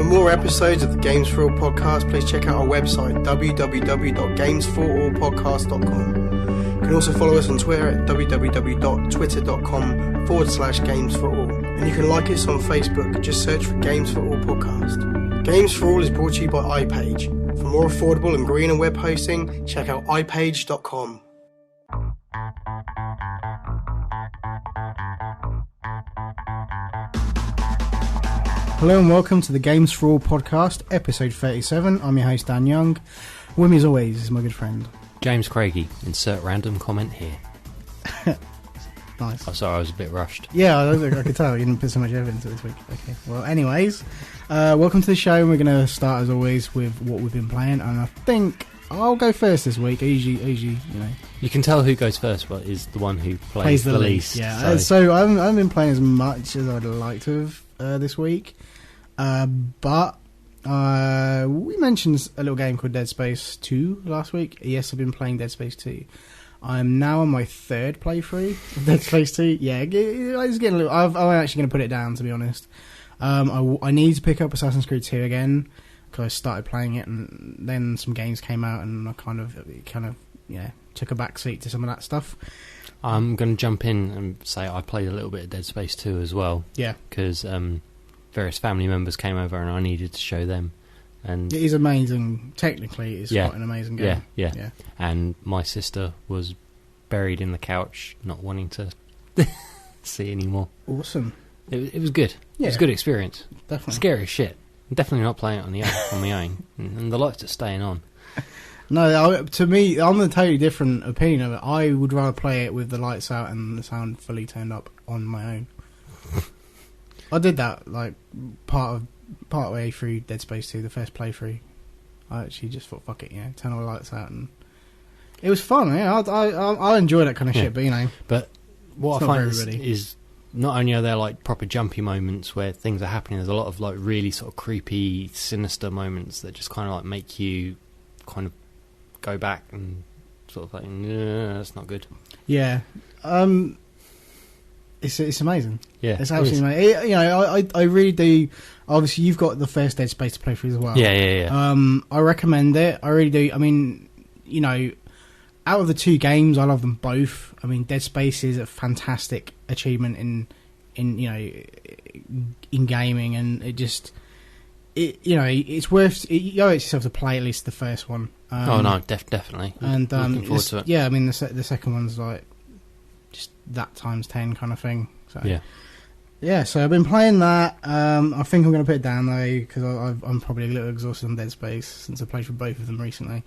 For more episodes of the Games4all podcast, please check out our website, www.games4allpodcast.com. You can also follow us on Twitter at www.twitter.com/Games4all. And you can like us on Facebook, just search for Games4all podcast. Games4all is brought to you by iPage. For more affordable and greener web hosting, check out ipage.com. Hello and welcome to the Games4all podcast, episode 37. I'm your host, Dan Young. With me as always is my good friend James Craigie. Insert random comment here. Nice. Oh, sorry, I was a bit rushed. Yeah, I could tell you didn't put so much effort into it this week. Okay, well, anyways, welcome to the show. We're going to start as always with what we've been playing, and I think I'll go first this week. I usually, you know. You can tell who goes first, but is the one who plays the least. Yeah, so I haven't been playing as much as I'd like to have this week. But we mentioned a little game called Dead Space 2 last week. Yes, I've been playing Dead Space 2. I'm now on my third playthrough of Dead Space 2. Yeah, it's getting a little. I'm actually going to put it down, to be honest. I need to pick up Assassin's Creed 2 again because I started playing it, and then some games came out, and I kind of took a back seat to some of that stuff. I'm going to jump in and say I played a little bit of Dead Space 2 as well. Yeah, because various family members came over and I needed to show them. And it is amazing. Technically, it's quite an amazing game. Yeah. And my sister was buried in the couch, not wanting to see anymore. Awesome. It was good. Yeah. It was a good experience. Definitely. Scary as shit. I'm definitely not playing it on my own. And the lights are staying on. No, to me, I'm a totally different opinion of it. I would rather play it with the lights out and the sound fully turned up on my own. I did that like part way through Dead Space 2, the first playthrough. I actually just thought, fuck it, turn all the lights out, and it was fun. Yeah, I enjoy that kind of shit, but you know. But what I find is not only are there like proper jumpy moments where things are happening, there's a lot of like really sort of creepy, sinister moments that just kind of like make you kind of go back and sort of like, that's not good. Yeah. It's amazing. Yeah, it's absolutely amazing. I really do. Obviously, you've got the first Dead Space to play through as well. Yeah. I recommend it. I really do. I mean, out of the two games, I love them both. I mean, Dead Space is a fantastic achievement in gaming, and it's worth. You owe it yourself to play at least the first one. Definitely. And looking forward to it. Yeah, I mean, the second one's like just that times 10 kind of thing. So yeah, so I've been playing that. I think I'm going to put it down though because I'm probably a little exhausted on Dead Space since I played through both of them recently.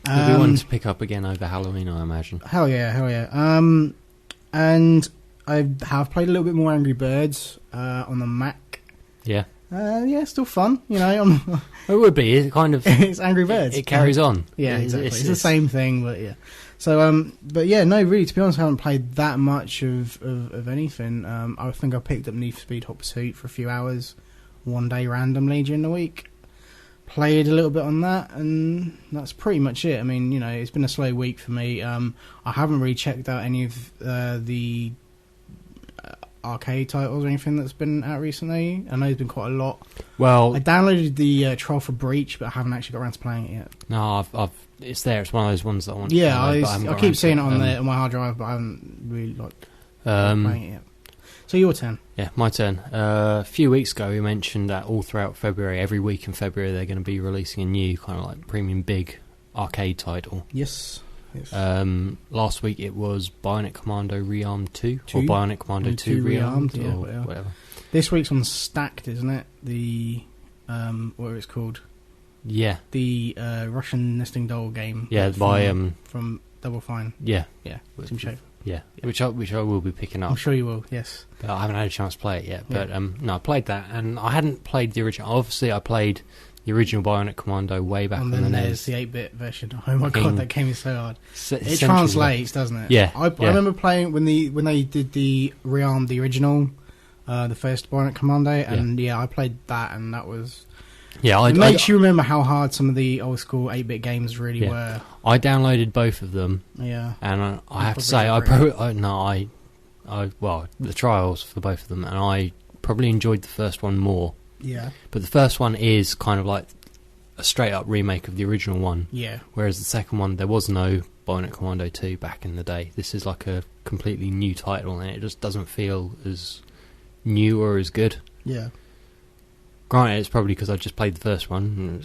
You'll be one to pick up again over Halloween, I imagine. Hell yeah. And I have played a little bit more Angry Birds on the Mac. Yeah. Still fun. It would be. It kind of. It's Angry Birds. It carries on. Yeah, exactly. It's the same thing, but yeah. So, but yeah, no, really, to be honest, I haven't played that much of anything. I think I picked up Need for Speed Hot Pursuit for a few hours, one day randomly during the week. Played a little bit on that, and that's pretty much it. I mean, it's been a slow week for me. I haven't really checked out any of the arcade titles or anything that's been out recently. I know there's been quite a lot. Well, I downloaded the Trial for Breach, but I haven't actually got around to playing it yet. No, it's there. It's one of those ones that I want to download, I keep seeing it on my hard drive, but I haven't really playing it yet. So your turn. Yeah, my turn. A few weeks ago we mentioned that all throughout February, every week in February, they're going to be releasing a new kind of like premium big arcade title. Yes. Last week it was Bionic Commando Rearmed 2 or Bionic Commando 2 Rearmed or whatever. This week's on Stacked, isn't it? The what it's called? Yeah, the Russian nesting doll game. Yeah, from Double Fine. Yeah, Tim Schafer. Yeah, which I will be picking up. I'm sure you will. Yes, but I haven't had a chance to play it yet. But no, I played that, and I hadn't played the original. Obviously, I played the original Bionic Commando way back on the NES. The 8-bit version. Oh my god, that game is so hard. It translates, doesn't it? Yeah. I remember playing when they did the Rearmed, the original, the first Bionic Commando, and I played that, and that was. Yeah, it makes you remember how hard some of the old school 8-bit games really were. I downloaded both of them. Yeah. And I have to say, the trials for both of them, and I probably enjoyed the first one more. Yeah. But the first one is kind of like a straight-up remake of the original one. Yeah. Whereas the second one, there was no Bionic Commando 2 back in the day. This is like a completely new title, and it just doesn't feel as new or as good. Yeah. Granted, it's probably because I just played the first one.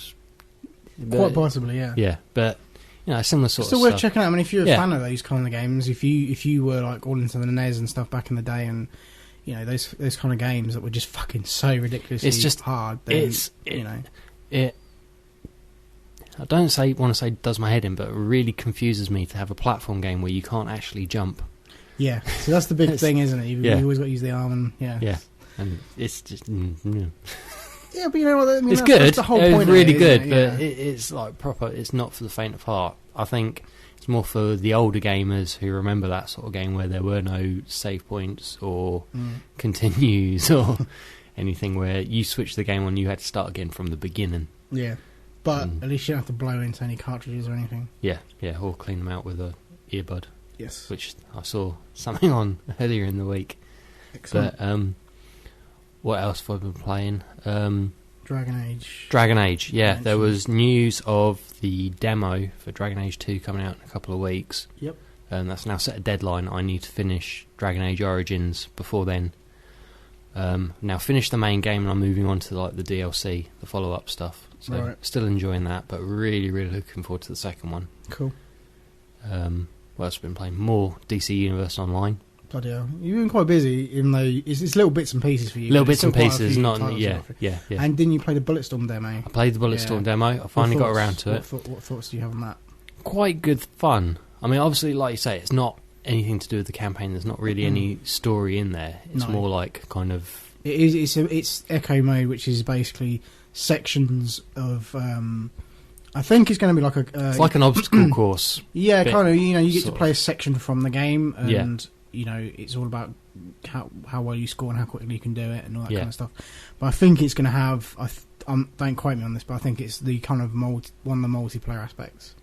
And quite possibly, yeah. Yeah, but similar sort of still stuff. worth checking out. I mean, if you're a fan of those kind of games, if you were like all into the NES and stuff back in the day, and those kind of games that were just fucking so ridiculously hard. Then, I don't want to say does my head in, but it really confuses me to have a platform game where you can't actually jump. Yeah, so that's the big thing, isn't it? You've always got to use the arm, and yeah, and it's just. Yeah, but you know what? I mean, it's good. That's the whole point. It's really good, it? But it's like proper. It's not for the faint of heart. I think it's more for the older gamers who remember that sort of game where there were no save points or continues or anything, where you switched the game on, you had to start again from the beginning. Yeah, but at least you don't have to blow into any cartridges or anything. Yeah, or clean them out with a earbud. Yes, which I saw something on earlier in the week. Excellent. But what else have I been playing? Dragon Age, yeah. There was news of the demo for Dragon Age 2 coming out in a couple of weeks. Yep. That's now set a deadline. I need to finish Dragon Age Origins before then. Now finish the main game, and I'm moving on to like the DLC, the follow-up stuff. So still enjoying that, but really, really looking forward to the second one. Cool. What else have I been playing? More DC Universe Online. Bloody hell. You've been quite busy, even though it's little bits and pieces for you. Little bits and pieces, not... Yeah. And didn't you play the Bulletstorm demo? I played the Bulletstorm demo. I finally got around to it. What thoughts do you have on that? Quite good fun. I mean, obviously, like you say, it's not anything to do with the campaign. There's not really any story in there. It's more like kind of... It's Echo mode, which is basically sections of... I think it's going to be like it's like an obstacle course. Yeah, kind of. You get to play a section from the game, and it's all about how well you score and how quickly you can do it and all that kind of stuff. But I think it's going to have. Don't quote me on this, but I think it's the kind of one of the multiplayer aspects.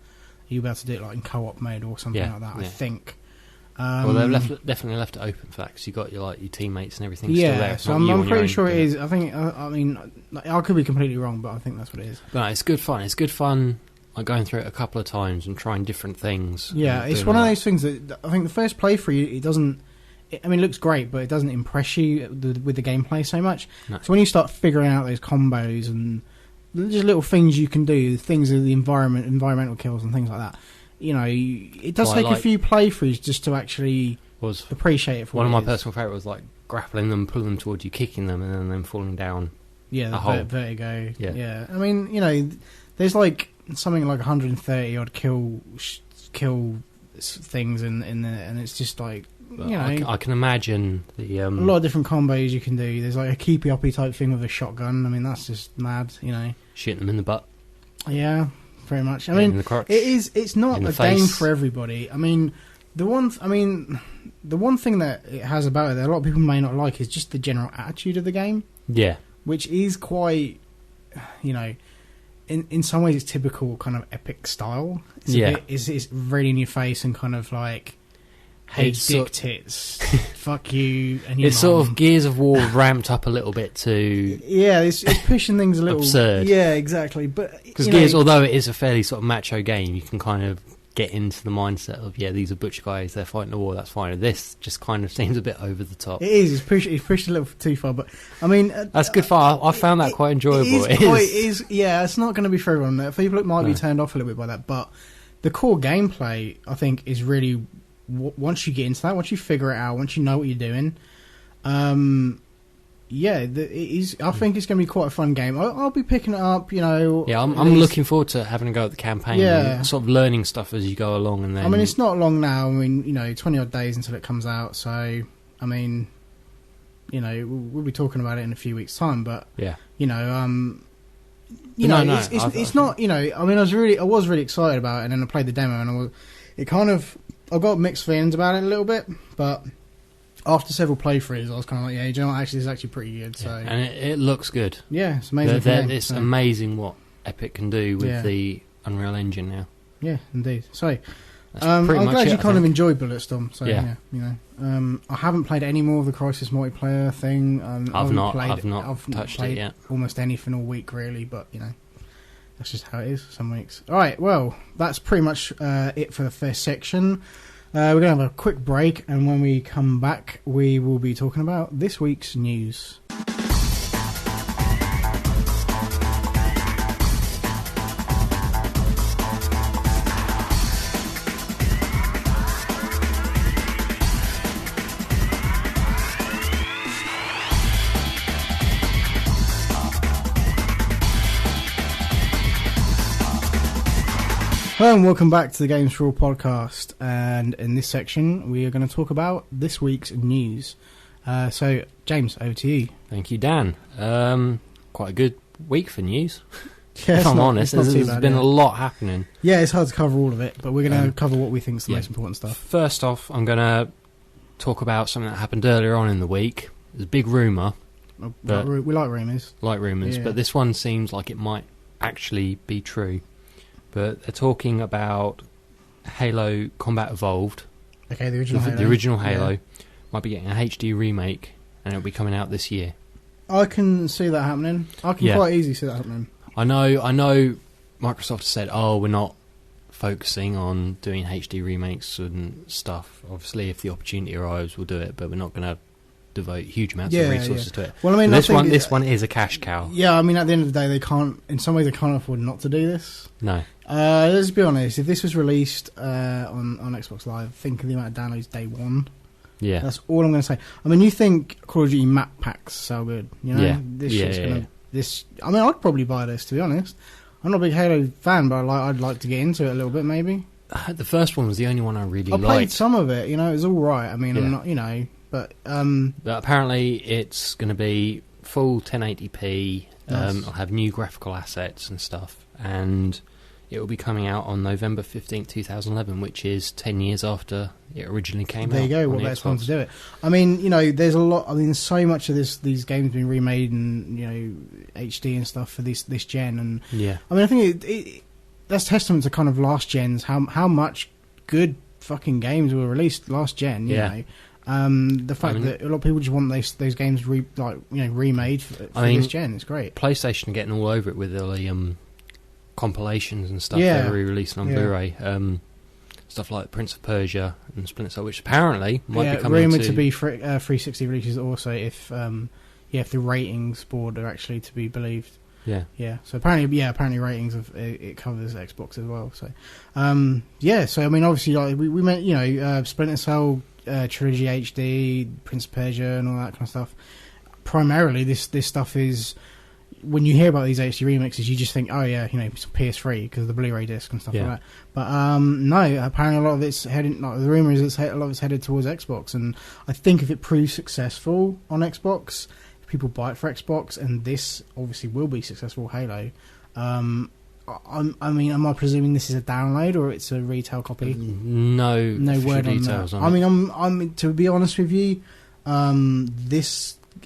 You'll be able to do it like in co-op mode or something like that. I think. Well, they've definitely left it open for that, because you got your teammates and everything still there. So I'm pretty sure it is. I think. I mean, I could be completely wrong, but I think that's what it is. But it's good fun. It's good fun. Like going through it a couple of times and trying different things. Yeah, it's one of those things that I think the first playthrough, it doesn't. I mean, it looks great, but it doesn't impress you with the gameplay so much. No. So when you start figuring out those combos and just little things you can do, things of the environmental kills and things like that. It does take a few playthroughs just to actually appreciate it for one of my personal favourite was like grappling them, pulling them towards you, kicking them, and then them falling down. Yeah, the vertigo. Yeah. I mean, there's like something like 130 odd kill things in there, and it's just like I can imagine a lot of different combos you can do. There's like a keepy-uppy type thing with a shotgun. I mean, that's just mad. Shooting them in the butt. Yeah. Very much. I mean, it's not a game for everybody. I mean, the one thing that it has about it that a lot of people may not like is just the general attitude of the game. Yeah. Which is quite, in some ways it's typical kind of epic style. It's really in your face and kind of like, hey, dick tits, fuck you, and your it's mom. Sort of Gears of War ramped up a little bit to... Yeah, it's pushing things a little... absurd. Yeah, exactly. But because Gears, although it is a fairly sort of macho game, you can kind of get into the mindset of, these are butch guys, they're fighting the war, that's fine. And this just kind of seems a bit over the top. It is. It's pushed a little too far, but I mean... that's good fun. I found that quite enjoyable. It is. Yeah, it's not going to be for everyone. People might be turned off a little bit by that, but the core gameplay, I think, is really... Once you get into that, once you figure it out, once you know what you're doing, it is. I think it's going to be quite a fun game. I'll be picking it up, Yeah, I'm looking forward to having a go at the campaign. Yeah, and sort of learning stuff as you go along, and then. I mean, it's not long now. I mean, 20 odd days until it comes out. So, I mean, we'll be talking about it in a few weeks' time. But it's not. I mean, I was really excited about it, and then I played the demo, and I got mixed feelings about it a little bit, but after several playthroughs, I was kind of like, do you know what, actually, it's actually pretty good. So. And it looks good. Yeah, it's amazing. It's amazing what Epic can do with the Unreal Engine now. Yeah, indeed. So, I'm glad you kind of enjoyed Bulletstorm. So yeah, I haven't played any more of the Crisis multiplayer thing. I've not touched it yet. Almost anything all week really, but that's just how it is some weeks. All right, well, that's pretty much it for the first section. We're going to have a quick break, and when we come back, we will be talking about this week's news. Hello and welcome back to the Games4all podcast, and in this section we are going to talk about this week's news. So, James, over to you. Thank you, Dan. Quite a good week for news. Yeah, if I'm honest, there's been a lot happening. Yeah, it's hard to cover all of it, but we're going to cover what we think is the most important stuff. First off, I'm going to talk about something that happened earlier on in the week. There's a big rumour. We like rumours. But this one seems like it might actually be true. But they're talking about Halo Combat Evolved. Okay, the original Halo. The original Halo might be getting a HD remake, and it'll be coming out this year. I can see that happening. I can quite easily see that happening. I know Microsoft said, we're not focusing on doing HD remakes and stuff. Obviously, if the opportunity arrives, we'll do it, but we're not going to devote huge amounts of resources to it. Well, I mean, this one is a cash cow. Yeah, I mean, at the end of the day, they can't afford not to do this. No. Let's be honest. If this was released on Xbox Live, think of the amount of downloads day one. Yeah, that's all I'm going to say. I mean, you think Call of Duty map packs so good? This shit's gonna. This. I mean, I'd probably buy this, to be honest. I'm not a big Halo fan, but I'd like to get into it a little bit, maybe. The first one was the only one I really liked. I played some of it. It was all right. I mean, I'm not, but apparently it's going to be full 1080p. Nice. It'll have new graphical assets and stuff, and it will be coming out on November 15th, 2011, which is 10 years after it originally came out. There you go, what better time to do it. I mean, there's a lot, so much of these games being remade and, HD and stuff for this gen. And I mean, I think that's testament to kind of last gens, how much good fucking games were released last gen, you know. The fact that a lot of people just want those games remade for this gen is great. PlayStation are getting all over it with the compilations and stuff they're re-releasing on Blu-ray. Stuff like Prince of Persia and Splinter Cell, which apparently might be coming rumoured to be 360 releases also if the ratings board are actually to be believed. Yeah. So apparently ratings of it covers Xbox as well. So so I mean, obviously, like we meant Splinter Cell Trilogy HD, Prince of Persia, and all that kind of stuff. Primarily, this stuff is. When you hear about these HD remixes, you just think, it's PS3 because of the Blu-ray disc and stuff like that. But no, apparently a lot of it's heading. Like, the rumor is a lot of it's headed towards Xbox, and I think if it proves successful on Xbox, if people buy it for Xbox, and this obviously will be successful, Halo. I mean, am I presuming this is a download or it's a retail copy? No word on that. I mean, I'm to be honest with you,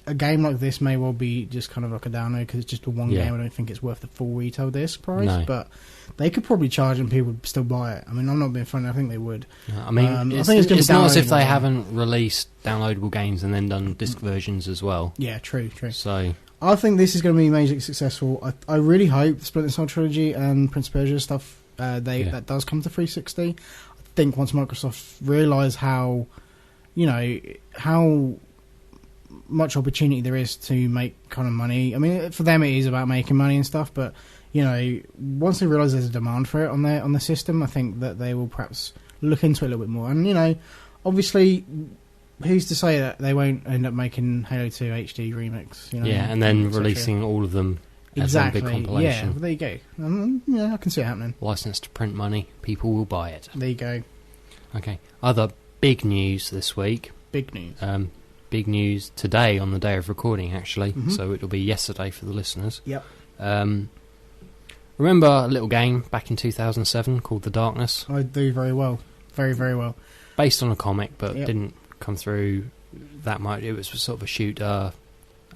a game like this may well be just kind of like a download because it's just a one game. I don't think it's worth the full retail disc price, but they could probably charge and people would still buy it. I mean, I'm not being funny. I think they would. I mean, I think it's not as if they haven't released downloadable games and then done disc versions as well. Yeah, true. So I think this is going to be majorly successful. I really hope the Splinter Cell trilogy and Prince of Persia stuff that does come to 360. I think once Microsoft realise how much opportunity there is to make kind of money. I mean, for them it is about making money and stuff, but once they realise there's a demand for it on the system, I think that they will perhaps look into it a little bit more. And obviously, who's to say that they won't end up making Halo 2 HD remix? And then releasing all of them as a big compilation. Yeah, well, there you go. I can see it happening. License to print money, people will buy it. There you go. Okay, other big news this week. Big news. Big news today on the day of recording, actually. Mm-hmm. So it'll be yesterday for the listeners. Yep. Remember a little game back in 2007 called The Darkness? I do very well. Very, very well. Based on a comic, but didn't come through that much. It was sort of a shooter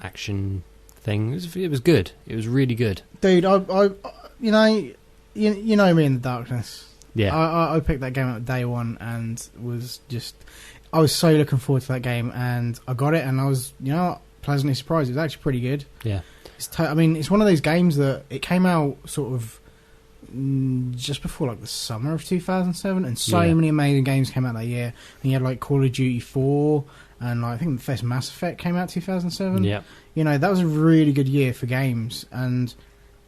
action thing. It was good. It was really good. Dude, you know me in The Darkness. Yeah. I picked that game up day one and I was so looking forward to that game, and I got it, and I was, pleasantly surprised. It was actually pretty good. Yeah. It's one of those games that it came out sort of just before like the summer of 2007, and so many amazing games came out that year. And you had like Call of Duty 4, and like, I think the first Mass Effect came out 2007. Yeah. That was a really good year for games, and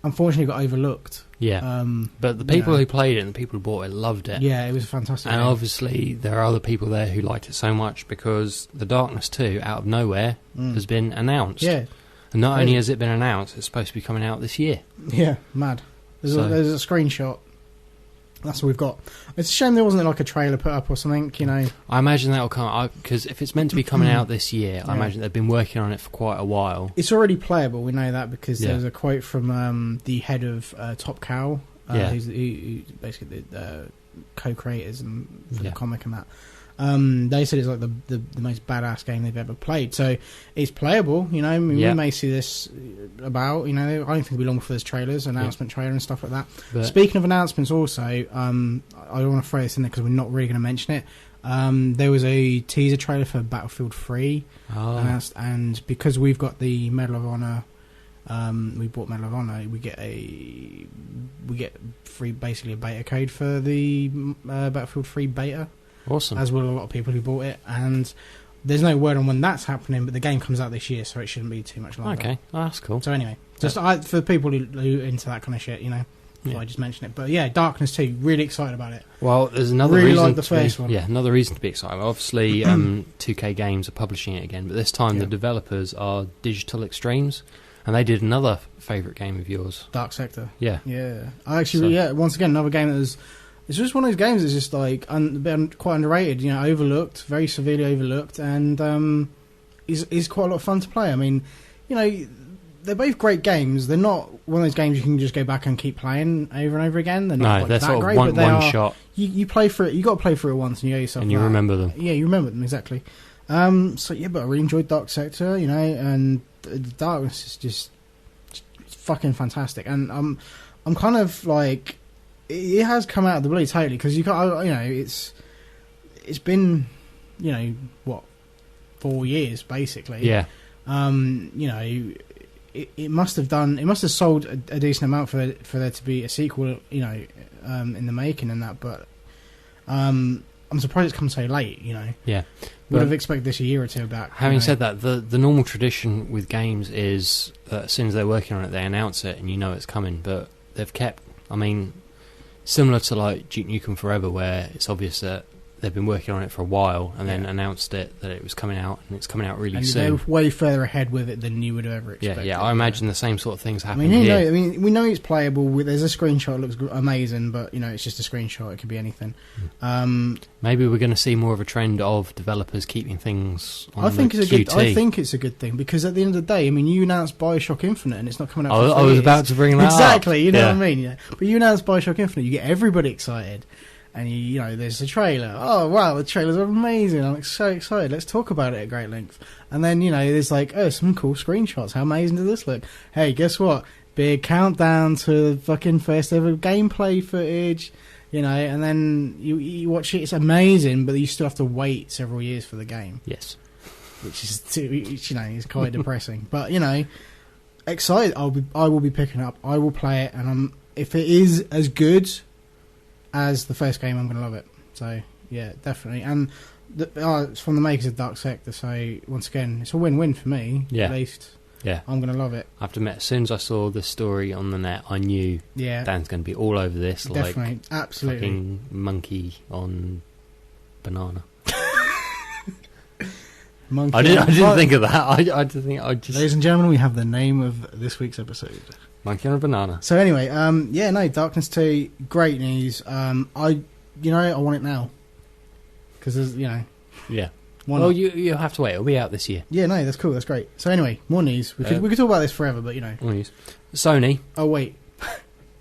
unfortunately got overlooked. Yeah. But the people who played it and the people who bought it loved it. Yeah, it was a fantastic And game. obviously there are other people there who liked it so much because The Darkness 2, out of nowhere, has been announced. Yeah. And not only has it been announced, it's supposed to be coming out this year. Yeah, mad. There's a screenshot. That's all we've got. It's a shame there wasn't like a trailer put up or something, I imagine that'll come, because if it's meant to be coming out this year, I imagine they've been working on it for quite a while. It's already playable, we know that, because there's a quote from the head of Top Cow, who's basically the co-creators for the comic and that. They said it's like the most badass game they've ever played. So it's playable, we may see this about, I don't think it'll be long before there's trailers, announcement trailer and stuff like that. But speaking of announcements also, I don't want to throw this in there because we're not really going to mention it. There was a teaser trailer for Battlefield 3 announced, and because we've got the Medal of Honor, we bought Medal of Honor, we get free, basically a beta code for the Battlefield 3 beta. Awesome. As will a lot of people who bought it, and there's no word on when that's happening, but the game comes out this year, so it shouldn't be too much longer. Okay, that's cool. So anyway, just for people who into that kind of shit, I just mention it. But yeah, Darkness 2, really excited about it. Well, there's another really reason like the first one. Yeah, another reason to be excited. Obviously, 2K Games are publishing it again, but this time the developers are Digital Extremes, and they did another favourite game of yours, Dark Sector. Yeah. I actually, once again, another game that was. It's just one of those games that's just like quite underrated, overlooked, very severely overlooked, and is quite a lot of fun to play. I mean, they're both great games. They're not one of those games you can just go back and keep playing over and over again. They're not they're that sort great, of but one shot. You play for it. You got to play for it once, and you owe yourself. And you remember them. Yeah, you remember them exactly. But I really enjoyed Dark Sector, and the Darkness is just fucking fantastic. And I'm kind of like. It has come out of the blue totally, because it's been 4 years basically. Yeah. It must have sold a decent amount for there to be a sequel, in the making and that. But I'm surprised it's come so late. Yeah. Would have expected this a year or two back. Having said that, the normal tradition with games is that as soon as they're working on it, they announce it and it's coming. But they've kept. I mean. Similar to like Duke Nukem Forever, where it's obvious that they've been working on it for a while and then announced it that it was coming out, and it's coming out really soon. They're way further ahead with it than you would have ever expected. Yeah, I imagine the same sort of things happen here. We know it's playable. There's a screenshot, it looks amazing, but it's just a screenshot. It could be anything. Maybe we're going to see more of a trend of developers keeping things on I think QT. I think it's a good thing, because at the end of the day, you announced Bioshock Infinite and it's not coming out. I was about to bring that exactly. up. You know what I mean? Yeah. But you announced Bioshock Infinite, you get everybody excited. And there's a trailer. Oh wow, the trailers are amazing! I'm so excited. Let's talk about it at great length. And then there's like, some cool screenshots. How amazing does this look? Hey, guess what? Big countdown to the fucking first ever gameplay footage. And then you watch it. It's amazing, but you still have to wait several years for the game. Yes, which is quite depressing. But excited. I will be picking it up. I will play it, and if it is as good as the first game, I'm going to love it. So yeah, definitely. And it's from the makers of Dark Sector, so once again, it's a win-win for me. At least. Yeah, I'm going to love it. I have to admit, as soon as I saw this story on the net, I knew Dan's going to be all over this. Definitely, like absolutely. Fucking monkey on banana. Monkey. I didn't think of that. I just. Ladies and gentlemen, we have the name of this week's episode. Monkey on a banana. So anyway, Darkness 2, great news. I want it now, because there's Yeah. Well, you have to wait. It'll be out this year. Yeah, no, that's cool. That's great. So anyway, more news. We could talk about this forever, but More news. Sony. Oh wait.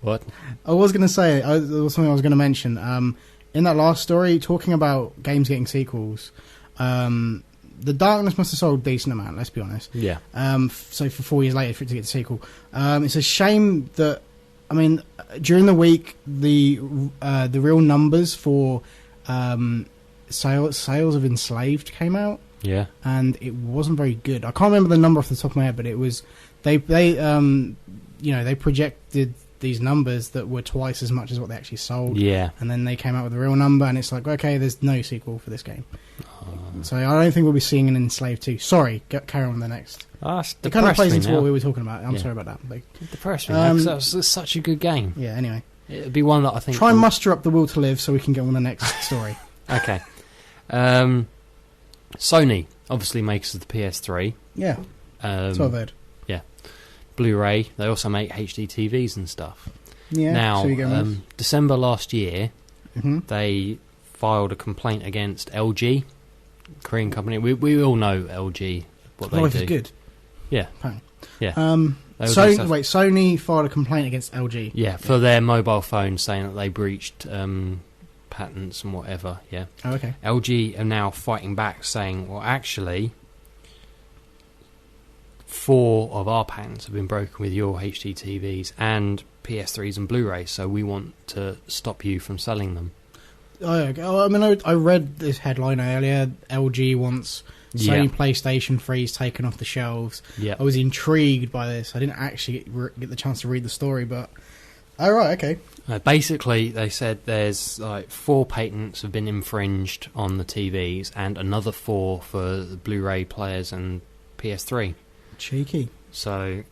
What? I was going to say. There was something I was going to mention. In that last story, talking about games getting sequels. The Darkness must have sold a decent amount, let's be honest. Yeah. So for 4 years later for it to get the sequel. It's a shame that I mean, during the week, the real numbers for sales of Enslaved came out. Yeah, and it wasn't very good. I can't remember the number off the top of my head, but it was they projected these numbers that were twice as much as what they actually sold. Yeah, and then they came out with a real number, and it's like, okay, there's no sequel for this game. So I don't think we'll be seeing an Enslaved 2. Sorry, carry on with the next. It kind of plays into what we were talking about. I'm sorry about that. It depressed me because that was such a good game. Yeah. Anyway, it'd be one that I think. Try and muster up the will to live so we can get on the next story. Okay. Sony obviously makes the PS3. Yeah. That's what I've heard. Yeah. Blu-ray. They also make HD TVs and stuff. Yeah. Now, December last year, they filed a complaint against LG, Korean company. We all know LG, what they do. Life is good. Yeah. Apparently. Yeah. Sony filed a complaint against LG. Yeah, for their mobile phones, saying that they breached patents and whatever. Yeah. Oh, okay. LG are now fighting back, saying, well, actually, 4 of our patents have been broken with your HD TVs and PS3s and Blu-rays, so we want to stop you from selling them. Oh, okay. I mean, I read this headline earlier. LG wants Sony PlayStation 3s taken off the shelves. Yeah. I was intrigued by this. I didn't actually get the chance to read the story, but... Oh, right, okay. Basically, they said there's 4 patents have been infringed on the TVs and another 4 for the Blu-ray players and PS3. Cheeky. So,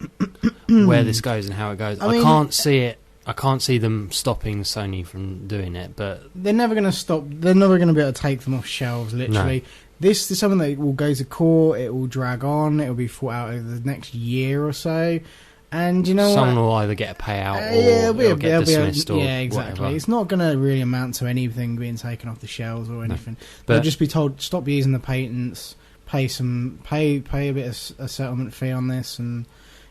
where this goes and how it goes, I can't see it. I can't see them stopping Sony from doing it, but... They're never going to stop. They're never going to be able to take them off shelves, literally. No. This is something that will go to court, it will drag on, it will be fought out over the next year or so. And you know someone will either get a payout or it'll get dismissed or yeah, exactly. Whatever. It's not going to really amount to anything being taken off the shelves or anything. No. They'll just be told, stop using the patents, pay a bit of a settlement fee on this, and...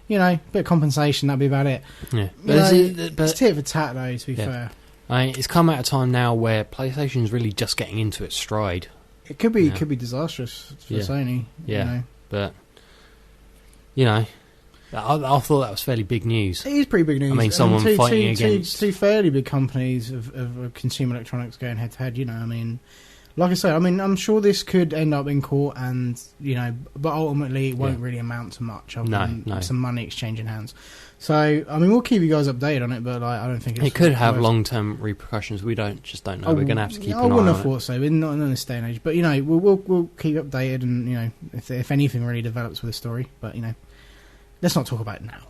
You know, a bit of compensation, that'd be about it. Yeah. It's tit for tat, though, to be fair. It's come at a time now where PlayStation's really just getting into its stride. It could be disastrous for Sony. Yeah, you know. But, you know, I thought that was fairly big news. It is pretty big news. I mean, someone fighting against... Two fairly big companies of consumer electronics going head-to-head, you know, I mean... Like I say, I mean, I'm sure this could end up in court, and you know, but ultimately it won't really amount to much. No. Some money exchanging hands. So, I mean, we'll keep you guys updated on it, but I don't think it could have long-term repercussions. We just don't know. We're going to have to keep an eye on it. I wouldn't have thought so. We're not in this day and age, but you know, we'll keep updated, and you know, if anything really develops with the story. But you know, let's not talk about it now.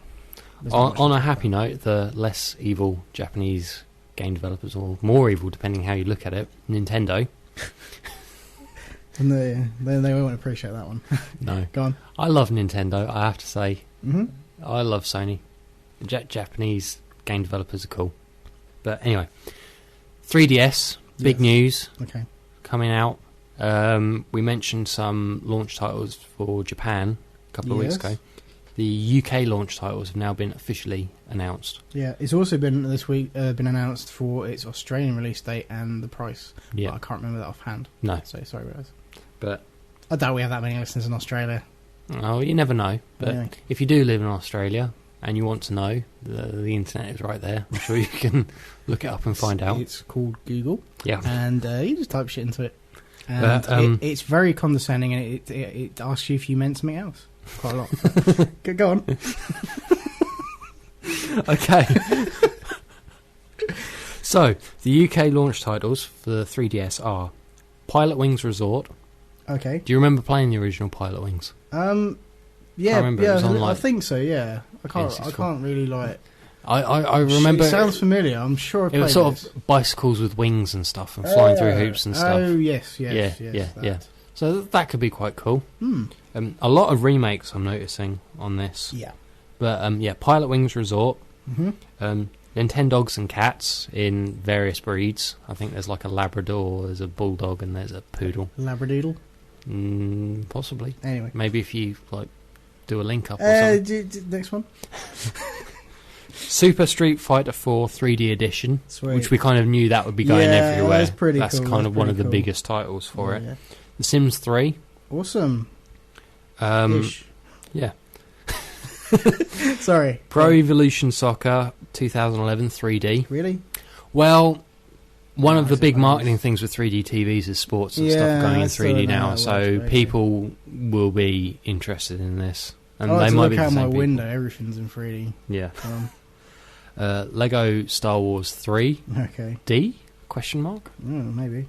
On a happy note, the less evil Japanese game developers, or more evil depending how you look at it, Nintendo. And they won't appreciate that one. No. Go on. I love Nintendo, I have to say. Mm-hmm. I love Sony. Japanese game developers are cool. But anyway, 3DS, big news. Okay. Coming out. We mentioned some launch titles for Japan a couple of weeks ago. The UK launch titles have now been officially announced. Yeah, it's also been this week been announced for its Australian release date and the price. Yeah, but I can't remember that offhand. No, so sorry, guys. But I doubt we have that many listeners in Australia. Oh, you never know. But if you do live in Australia and you want to know, the internet is right there. I'm sure you can look it up and find out. It's called Google. Yeah, and you just type shit into it, and it's very condescending, and it asks you if you meant something else. Quite a lot. Go on. Okay. So, the UK launch titles for the 3DS are Pilot Wings Resort. Okay. Do you remember playing the original Pilot Wings? Yeah, I think so, yeah. I can't really, like... I remember... It sounds familiar, I'm sure I played it was sort of bicycles with wings and stuff, and flying through hoops and stuff. Oh, yes. Yeah. So that could be quite cool. A lot of remakes I'm noticing on this. Yeah. But, Pilot Wings Resort. Mm-hmm. Nintendogs and cats in various breeds. I think there's like a Labrador, there's a Bulldog, and there's a Poodle. Labradoodle? Possibly. Anyway. Maybe if you, like, do a link up or something. Next one. Super Street Fighter 4 3D Edition. Sweet. Which we kind of knew that would be going everywhere. That's pretty cool. That's kind of one of the biggest titles for it. Yeah. The Sims 3. Awesome. Yeah. Sorry. Pro Evolution Soccer 2011 3D. Really? Well, one of the big marketing things with 3D TVs is sports and stuff going in 3D now, so people will be interested in this. And they might be the same out my people. window, everything's in 3D. Yeah. Lego Star Wars 3. Okay. D? Question mark? Maybe.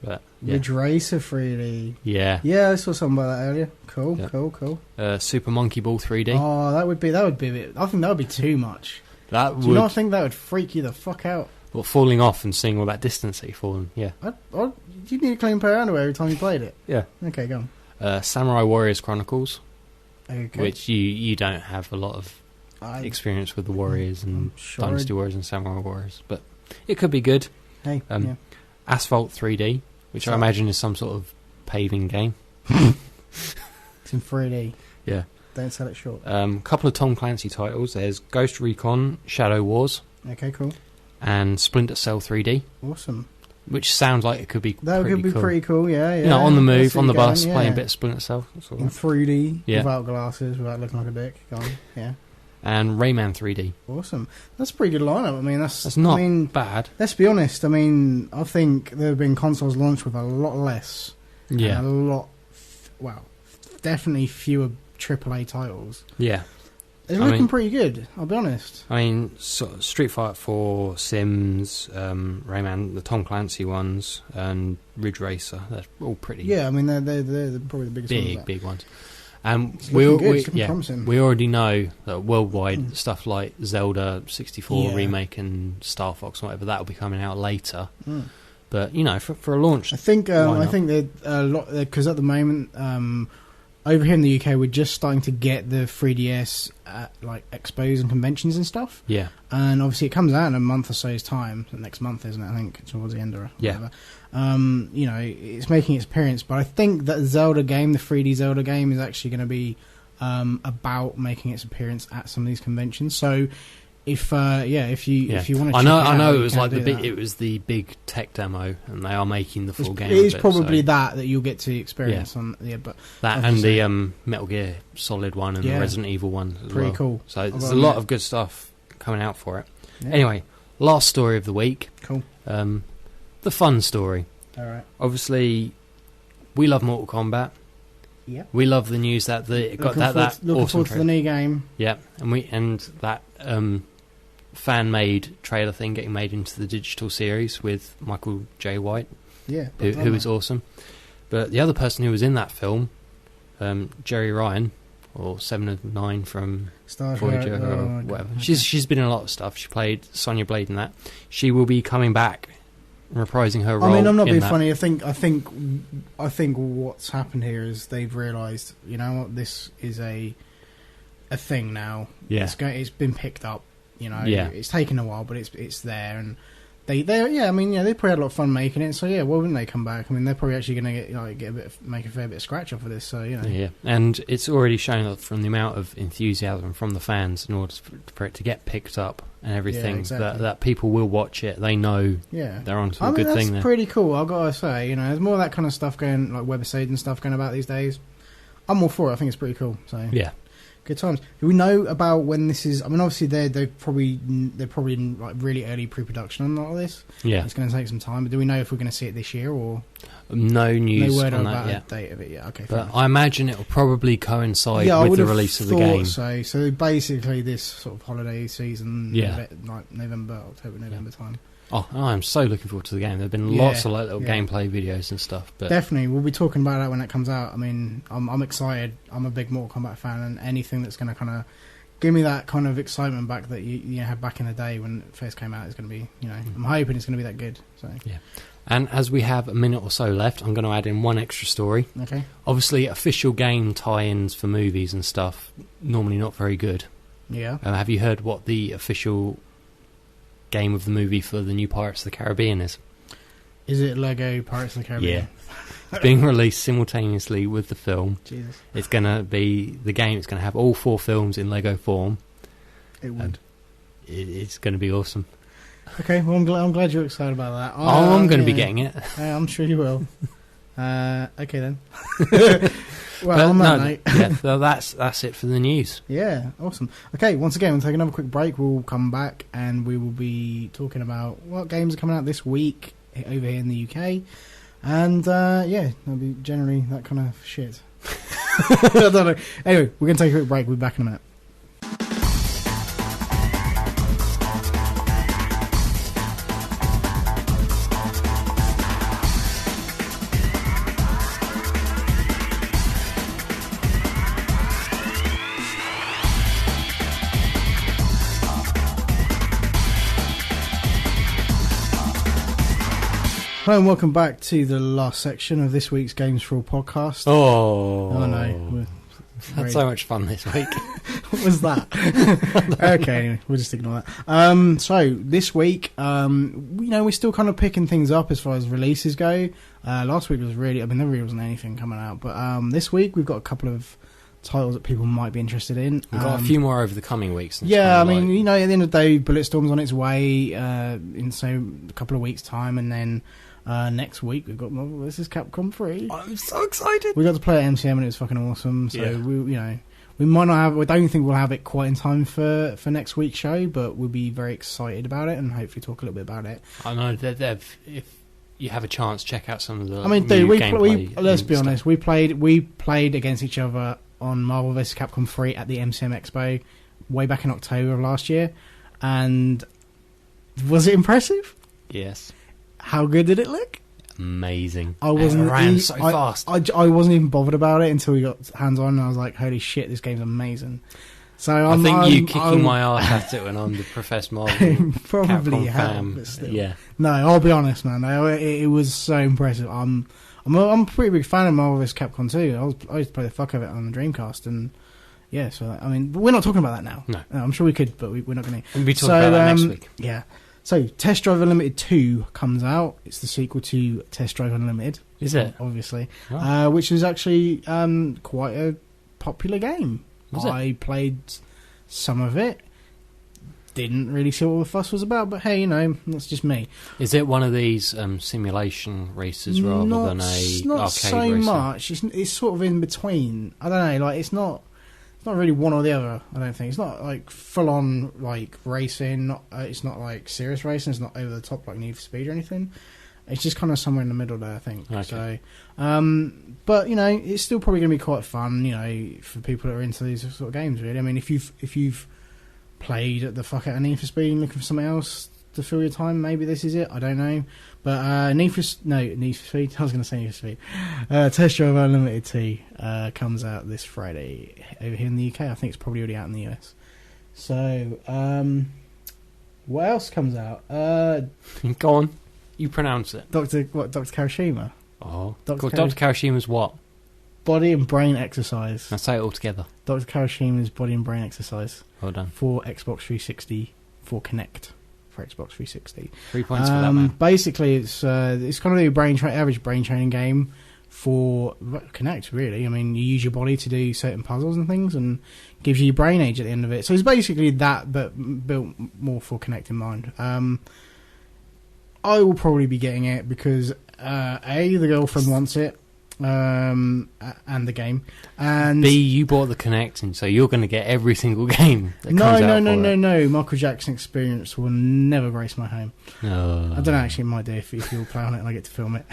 But yeah. Ridge Racer 3D. Yeah. Yeah, I saw something about that earlier. Cool, Yep. cool. Super Monkey Ball 3D. Oh, that would be a bit. I think that would be too much. That Do you not think that would freak you the fuck out? Well, falling off and seeing all that distance that you're falling. Yeah. You need a clean pair of underwear every time you played it. Yeah. Okay, go on. Samurai Warriors Chronicles. Okay. Which you don't have a lot of experience with the Warriors and Dynasty Warriors and Samurai Warriors, but it could be good. Hey, yeah. Asphalt 3D, which I imagine is some sort of paving game. It's in 3D. Yeah. Don't sell it short. Couple of Tom Clancy titles. There's Ghost Recon Shadow Wars. Okay, cool. And Splinter Cell 3D. Awesome. Which sounds like it could be pretty cool, yeah. You know, on the move, on the bus, playing a bit of Splinter Cell. In 3D, without glasses, without looking like a dick. Go on, yeah. And Rayman 3D. Awesome. That's a pretty good lineup. I mean, that's not bad. Let's be honest. I mean, I think there have been consoles launched with a lot less. Yeah. And a lot, definitely fewer AAA titles. Yeah. It's looking pretty good, I'll be honest. I mean, Street Fighter 4, Sims, Rayman, the Tom Clancy ones, and Ridge Racer. They're all pretty. Yeah, I mean, they're probably the biggest ones. Big ones. And we already know that worldwide stuff like Zelda 64 remake and Star Fox and whatever, that'll be coming out later. But you know, for a launch, I think that a lot, because at the moment, over here in the UK, we're just starting to get the 3DS at like expos and conventions and stuff. Yeah, and obviously it comes out in a month or so's time. Next month, isn't it? I think towards the end or whatever. You know, it's making its appearance, but I think that Zelda game, the 3D Zelda game, is actually going to be about making its appearance at some of these conventions. So, if you want to, I know, it was like it was the big tech demo, and they are making the full game. It is probably that you'll get to experience on. Yeah, but that and the Metal Gear Solid one and the Resident Evil one as pretty cool. So there's a lot of good stuff coming out for it. Yeah. Anyway, last story of the week. Cool. The fun story. All right. Obviously, we love Mortal Kombat. Yeah. We love the news that it got that looking awesome forward to the new game. Yeah, and that fan-made trailer thing getting made into the digital series with Michael J. White. Yeah. Who is awesome. But the other person who was in that film, Jerry Ryan, or 7 of 9 from Voyager or whatever. Okay. She's been in a lot of stuff. She played Sonya Blade in that. She will be coming back, reprising her role. I mean, I'm not being funny. I think what's happened here is they've realised, you know what, this is a thing now. Yeah, it's been picked up. You know, it's taken a while, but it's there, and they probably had a lot of fun making it. So why wouldn't they come back? I mean, they're probably actually going to make a fair bit of scratch off of this. So yeah, and it's already shown that from the amount of enthusiasm from the fans in order for it to get picked up and everything, that people will watch it. They know they're onto a good thing. That's pretty cool. I've got to say, you know, there's more of that kind of stuff going, like webisodes and stuff going about these days. I'm all for it. I think it's pretty cool. So yeah. Good times. Do we know about when this is? I mean, obviously they're probably in like really early pre-production on all of this. Yeah, it's going to take some time. But do we know if we're going to see it this year or no news? No word on about that yet. A date of it yet. Okay, but I imagine it will probably coincide with the release of the game. So basically, this sort of holiday season, like November, October, time. Oh, I'm so looking forward to the game. There have been lots of little gameplay videos and stuff. But definitely, we'll be talking about that when it comes out. I mean, I'm excited. I'm a big Mortal Kombat fan, and anything that's going to kind of give me that kind of excitement back that you had back in the day when it first came out is going to be, you know, I'm hoping it's going to be that good. So yeah. And as we have a minute or so left, I'm going to add in one extra story. Okay. Obviously, official game tie-ins for movies and stuff normally not very good. Yeah. Have you heard what the official game of the movie for the new Pirates of the Caribbean is? Is it Lego Pirates of the Caribbean? Yeah. It's being released simultaneously with the film. Jesus. It's going to be the game. It's going to have all 4 films in Lego form. It would. It's going to be awesome. Okay, well, I'm glad you're excited about that. I'm going to be getting it. I'm sure you will. Okay then. Well, on that note. Yeah, so that's it for the news. Yeah, awesome. Okay, once again, we'll take another quick break. We'll come back and we will be talking about what games are coming out this week over here in the UK. And, yeah, that'll be generally that kind of shit. I don't know. Anyway, we're going to take a quick break. We'll be back in a minute. Hello and welcome back to the last section of this week's Games4all podcast. Oh no. Had so much fun this week. What was that? Okay, anyway, we'll just ignore that. So, this week, we're still kind of picking things up as far as releases go. Last week was there really wasn't anything coming out. But this week, we've got a couple of titles that people might be interested in. We've got a few more over the coming weeks. Yeah, at the end of the day, Bulletstorm's on its way in a couple of weeks' time, and then next week we've got Marvel vs. Capcom 3. I'm so excited. We got to play at MCM and it was fucking awesome. So we might not have. I don't think we'll have it quite in time for next week's show, but we'll be very excited about it and hopefully talk a little bit about it. I know that if you have a chance, check out some of the. I mean, dude, let's be honest. We played against each other on Marvel vs. Capcom 3 at the MCM Expo way back in October of last year, and was it impressive? Yes. How good did it look? Amazing. I wasn't ran so fast. I wasn't even bothered about it until we got hands on, and I was like, "Holy shit, this game's amazing!" So I think you kicking my ass at it when I'm the professed Marvel probably fan. But still. Yeah. No, I'll be honest, man. It was so impressive. I'm a pretty big fan of Marvel vs. Capcom 2. I used to play the fuck of it on the Dreamcast, and yeah. So I mean, but we're not talking about that now. No, I'm sure we could, but we're not going to. We'll be talking about that next week. Yeah. So, Test Drive Unlimited 2 comes out. It's the sequel to Test Drive Unlimited. Is it? Obviously. Oh. Which is actually quite a popular game. I played some of it. Didn't really see what the fuss was about, but hey, that's just me. Is it one of these simulation races rather than a not arcade so racing? much. It's sort of in between. I don't know, it's not really one or the other, I don't think. It's not like full on like racing, it's not like serious racing, it's not over the top like Need for Speed or anything. It's just kind of somewhere in the middle there, I think. Okay. So but it's still probably going to be quite fun, for people that are into these sort of games, really. I mean, if you've played at the fuck out of Need for Speed and looking for something else to fill your time, maybe this is it, I don't know. But Need for Speed, I was going to say Need for Speed. Test Drive Unlimited 2 comes out this Friday over here in the UK. I think it's probably already out in the US. So, what else comes out? Go on, you pronounce it. Dr. Kawashima. Oh, Dr. Kawashima's what? Body and Brain Exercise. Now say it all together. Dr. Kawashima's Body and Brain Exercise. Well done. For Xbox 360, for Kinect. For Xbox 360. 3 points for that, man. Basically, it's kind of the average brain training game for Kinect, really. I mean, you use your body to do certain puzzles and things, and gives you your brain age at the end of it. So it's basically that, but built more for Kinect in mind. I will probably be getting it because the girlfriend wants it, and the game, and B, you bought the Kinect, and so you're going to get every single game that comes out. No. Michael Jackson Experience will never grace my home. No. I don't know, actually it might do if you'll play on it and I get to film it.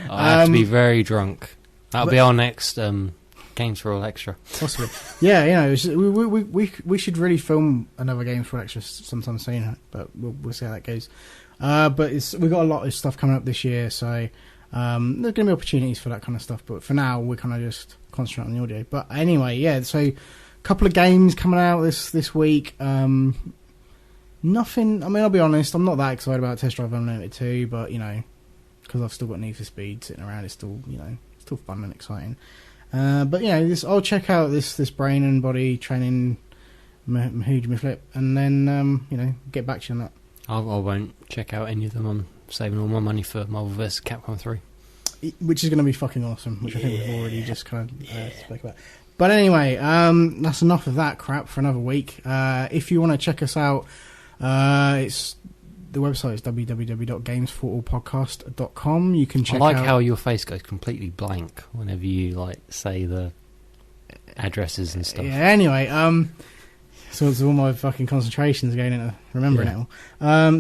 I have to be very drunk. That'll be our next Games4all extra. Possibly. Yeah, we should really film another Games4all extra sometime soon, but we'll see how that goes. But we've got a lot of stuff coming up this year, so there's going to be opportunities for that kind of stuff, but for now we're kind of just concentrating on the audio. But anyway, yeah, so a couple of games coming out this week. Nothing, I mean, I'll be honest, I'm not that excited about Test Drive Unlimited 2, but because I've still got Need for Speed sitting around, it's still still fun and exciting. But I'll check out this brain and body training Mahooja Flip, and then get back to you on that. I won't check out any of them. I'm saving all my money for Marvel vs. Capcom 3. Which is going to be fucking awesome, which I think we've already just kind of spoke about. But anyway, that's enough of that crap for another week. If you want to check us out, it's the website is www.games4allpodcast.com. You can check I like out... how your face goes completely blank whenever you like say the addresses and stuff. Yeah, anyway, so it's all my fucking concentrations going into remembering it all.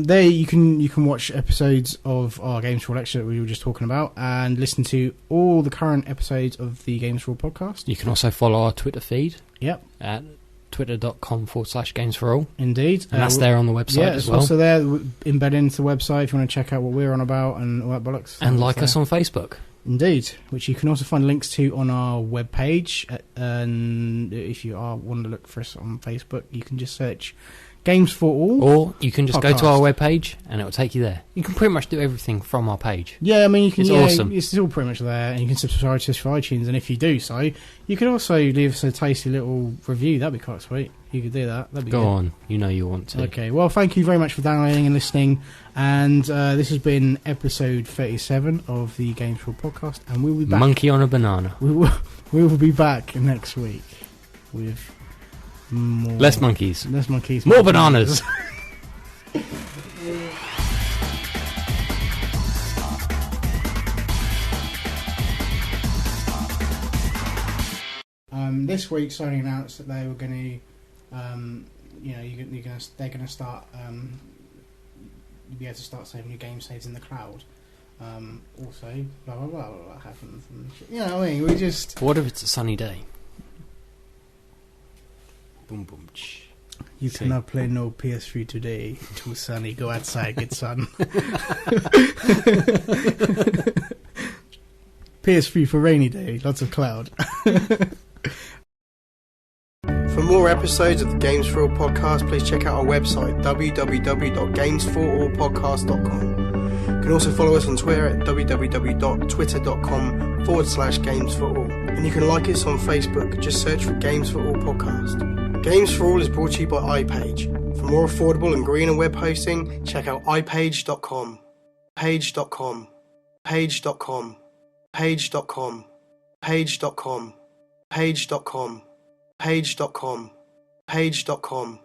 There you can watch episodes of our Games for All lecture that we were just talking about, and listen to all the current episodes of the Games for All podcast. You can also follow our Twitter feed. Yep. At twitter.com/Games4all. Indeed. And that's there on the website as well. It's also there embedded into the website if you want to check out what we're on about and all that bollocks. And like us on Facebook. Indeed, which you can also find links to on our webpage. And if you want to look for us on Facebook, you can just search Games for All. Or you can just podcast. go to our webpage and it will take you there. You can pretty much do everything from our page. Yeah, I mean, you can. It's awesome. It's all pretty much there, and you can subscribe to us for iTunes. And if you do so, you can also leave us a tasty little review. That'd be quite sweet. You could do that. That'd be Go good. on. You know you want to. Okay. Well, thank you very much for downloading and listening. And this has been episode 37 of the Games for All podcast, and we'll be back. Monkey on a banana. We will be back next week with more... Less monkeys. Less monkeys. More bananas. This week, Sony announced that they were going to, they're going to start, you'll be able to start saving your game saves in the cloud. Also, blah blah blah blah happens. And you know what I mean? We just. What if it's a sunny day? Boom boom. You cannot play no PS3 today. Too sunny. Go outside, get sun. PS3 for rainy day. Lots of cloud. For more episodes of the Games for All podcast, please check out our website www.games4allpodcast.com. You can also follow us on Twitter at www.twitter.com/Games4all. And you can like us on Facebook. Just search for Games for All podcast. Games for All is brought to you by iPage. For more affordable and greener web hosting, check out ipage.com. Page.com. Page.com. Page.com. Page.com. Page.com. Page.com. Page.com.